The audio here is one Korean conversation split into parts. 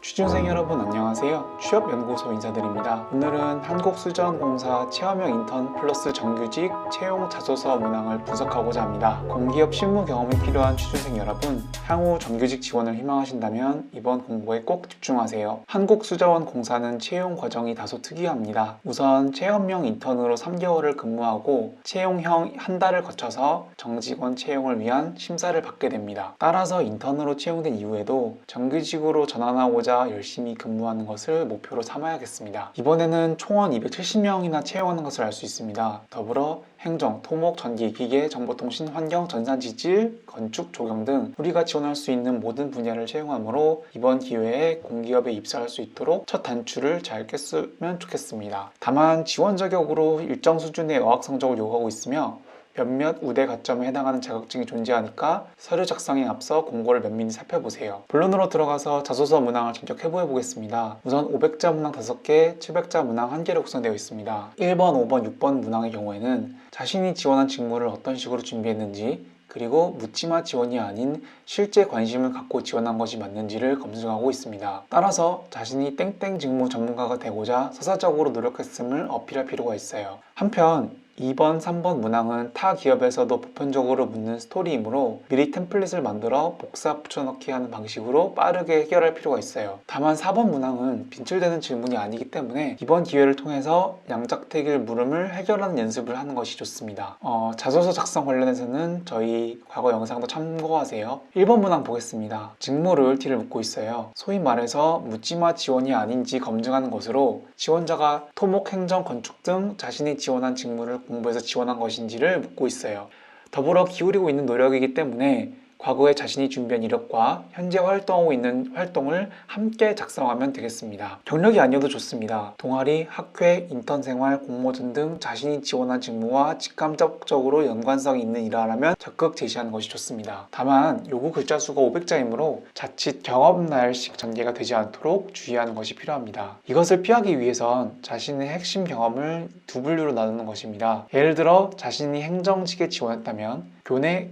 취준생 여러분 안녕하세요. 취업연구소 인사드립니다. 오늘은 한국수자원공사 체험형 인턴 플러스 정규직 채용 자소서 문항을 분석하고자 합니다. 공기업 실무 경험이 필요한 취준생 여러분, 향후 정규직 지원을 희망하신다면 이번 공고에 꼭 집중하세요. 한국수자원공사는 채용 과정이 다소 특이합니다. 우선 체험형 인턴으로 3개월을 근무하고 채용형 한 달을 거쳐서 정직원 채용을 위한 심사를 받게 됩니다. 따라서 인턴으로 채용된 이후에도 정규직으로 전환하고자 열심히 근무하는 것을 목표로 삼아야겠습니다. 이번에는 총원 270명이나 채용하는 것을 알 수 있습니다. 더불어 행정, 토목, 전기, 기계, 정보통신, 환경, 전산지질, 건축, 조경 등 우리가 지원할 수 있는 모든 분야를 채용하므로 이번 기회에 공기업에 입사할 수 있도록 첫 단추를 잘 깼으면 좋겠습니다. 다만 지원 자격으로 일정 수준의 어학 성적을 요구하고 있으며 몇몇 우대 가점에 해당하는 자격증이 존재하니까 서류 작성에 앞서 공고를 면밀히 살펴보세요. 본론으로 들어가서 자소서 문항을 전격해보여 보겠습니다. 우선 500자 문항 5개, 700자 문항 1개로 구성되어 있습니다. 1번, 5번, 6번 문항의 경우에는 자신이 지원한 직무를 어떤 식으로 준비했는지, 그리고 묻지마 지원이 아닌 실제 관심을 갖고 지원한 것이 맞는지를 검증하고 있습니다. 따라서 자신이 땡땡 직무 전문가가 되고자 사사적으로 노력했음을 어필할 필요가 있어요. 한편 2번, 3번 문항은 타 기업에서도 보편적으로 묻는 스토리이므로 미리 템플릿을 만들어 복사 붙여넣기 하는 방식으로 빠르게 해결할 필요가 있어요. 다만 4번 문항은 빈출되는 질문이 아니기 때문에 이번 기회를 통해서 양작택일 물음을 해결하는 연습을 하는 것이 좋습니다. 자소서 작성 관련해서는 저희 과거 영상도 참고하세요. 1번 문항 보겠습니다. 직무 로열티를 묻고 있어요. 소위 말해서 묻지마 지원이 아닌지 검증하는 것으로 지원자가 토목, 행정, 건축 등 자신이 지원한 직무를 공부해서 지원한 것인지를 묻고 있어요. 더불어 기울이고 있는 노력이기 때문에 과거에 자신이 준비한 이력과 현재 활동하고 있는 활동을 함께 작성하면 되겠습니다. 경력이 아니어도 좋습니다. 동아리, 학회, 인턴 생활, 공모전 등 자신이 지원한 직무와 직감적으로 연관성이 있는 일을 하라면 적극 제시하는 것이 좋습니다. 다만 요구 글자 수가 500자이므로 자칫 경험날식 전개가 되지 않도록 주의하는 것이 필요합니다. 이것을 피하기 위해선 자신의 핵심 경험을 두 분류로 나누는 것입니다. 예를 들어 자신이 행정직에 지원했다면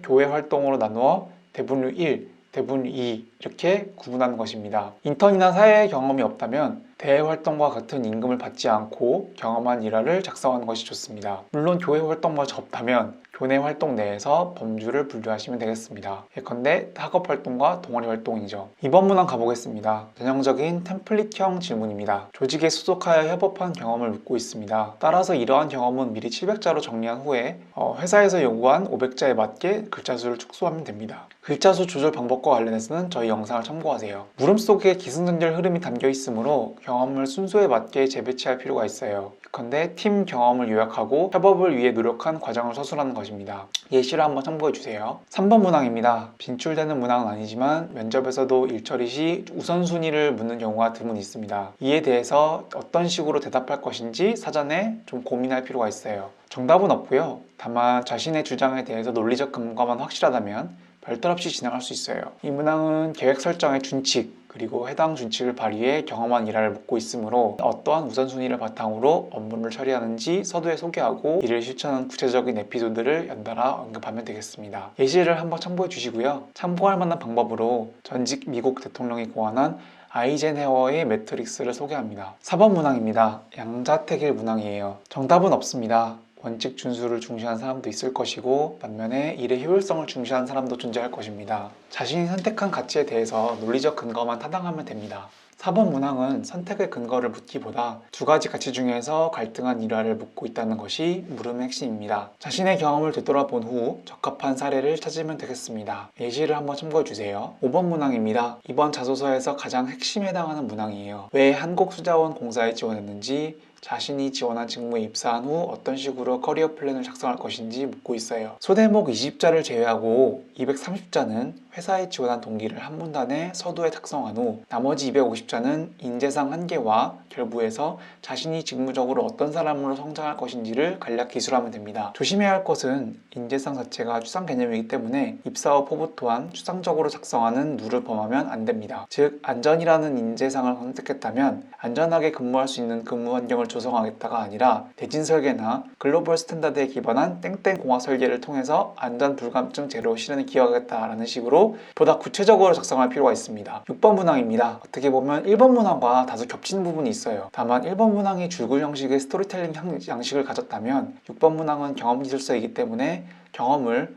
교회 활동으로 나누어 대분류 1, 대분류 2 이렇게 구분하는 것입니다. 인턴이나 사회 경험이 없다면 대외 활동과 같은 임금을 받지 않고 경험한 일화를 작성하는 것이 좋습니다. 물론 교회 활동마저 없다면 교내 활동 내에서 범주를 분류하시면 되겠습니다. 예컨대 학업 활동과 동아리 활동이죠. 2번 문항 가보겠습니다. 전형적인 템플릿형 질문입니다. 조직에 소속하여 협업한 경험을 묻고 있습니다. 따라서 이러한 경험은 미리 700자로 정리한 후에 회사에서 요구한 500자에 맞게 글자 수를 축소하면 됩니다. 글자 수 조절 방법과 관련해서는 저희 영상을 참고하세요. 물음 속에 기승전결 흐름이 담겨 있으므로 경험을 순서에 맞게 재배치할 필요가 있어요. 예컨대 팀 경험을 요약하고 협업을 위해 노력한 과정을 서술하는 것입니다. 예시를 한번 참고해 주세요. 3번 문항입니다. 빈출되는 문항은 아니지만 면접에서도 일처리 시 우선순위를 묻는 경우가 드문 있습니다. 이에 대해서 어떤 식으로 대답할 것인지 사전에 좀 고민할 필요가 있어요. 정답은 없고요. 다만 자신의 주장에 대해서 논리적 근거만 확실하다면 별탈 없이 진행할 수 있어요. 이 문항은 계획 설정의 준칙, 그리고 해당 준칙을 발휘해 경험한 일화를 묻고 있으므로 어떠한 우선순위를 바탕으로 업무를 처리하는지 서두에 소개하고 이를 실천한 구체적인 에피소드를 연달아 언급하면 되겠습니다. 예시를 한번 참고해 주시고요. 참고할 만한 방법으로 전직 미국 대통령이 고안한 아이젠헤워의 매트릭스를 소개합니다. 4번 문항입니다. 양자택일 문항이에요. 정답은 없습니다. 원칙 준수를 중시하는 사람도 있을 것이고 반면에 일의 효율성을 중시하는 사람도 존재할 것입니다. 자신이 선택한 가치에 대해서 논리적 근거만 타당하면 됩니다. 4번 문항은 선택의 근거를 묻기보다 두 가지 가치 중에서 갈등한 일화를 묻고 있다는 것이 물음의 핵심입니다. 자신의 경험을 되돌아본 후 적합한 사례를 찾으면 되겠습니다. 예시를 한번 참고해 주세요. 5번 문항입니다. 이번 자소서에서 가장 핵심에 해당하는 문항이에요. 왜 한국수자원공사에 지원했는지, 자신이 지원한 직무에 입사한 후 어떤 식으로 커리어 플랜을 작성할 것인지 묻고 있어요. 소대목 20자를 제외하고 230자는 회사에 지원한 동기를 한 문단에 서두에 작성한 후 나머지 250자는 인재상 한계와 결부해서 자신이 직무적으로 어떤 사람으로 성장할 것인지를 간략 기술하면 됩니다. 조심해야 할 것은 인재상 자체가 추상 개념이기 때문에 입사 후 포부 또한 추상적으로 작성하는 룰을 범하면 안 됩니다. 즉 안전이라는 인재상을 선택했다면 안전하게 근무할 수 있는 근무 환경을 문항을 조성하겠다가 아니라 대진 설계나 글로벌 스탠다드에 기반한 땡땡 공학 설계를 통해서 안전 불감증 제로 실현에 기여하겠다라는 식으로 보다 구체적으로 작성할 필요가 있습니다. 6번 문항입니다. 어떻게 보면 1번 문항과 다소 겹치는 부분이 있어요. 다만 1번 문항이 줄글 형식의 스토리텔링 양식을 가졌다면 6번 문항은 경험 기술서이기 때문에 경험을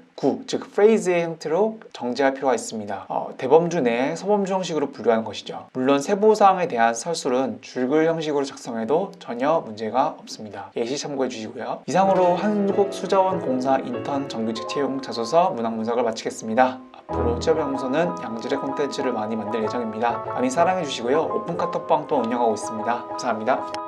즉 프레이즈의 형태로 정제할 필요가 있습니다. 대범주 내에 서범주 형식으로 분류하는 것이죠. 물론 세부사항에 대한 설술은 줄글 형식으로 작성해도 전혀 문제가 없습니다. 예시 참고해 주시고요. 이상으로 한국수자원공사 인턴 정규직 채용 자소서 문항 분석을 마치겠습니다. 앞으로 취업연구소는 양질의 콘텐츠를 많이 만들 예정입니다. 많이 사랑해 주시고요. 오픈 카톡방도 운영하고 있습니다. 감사합니다.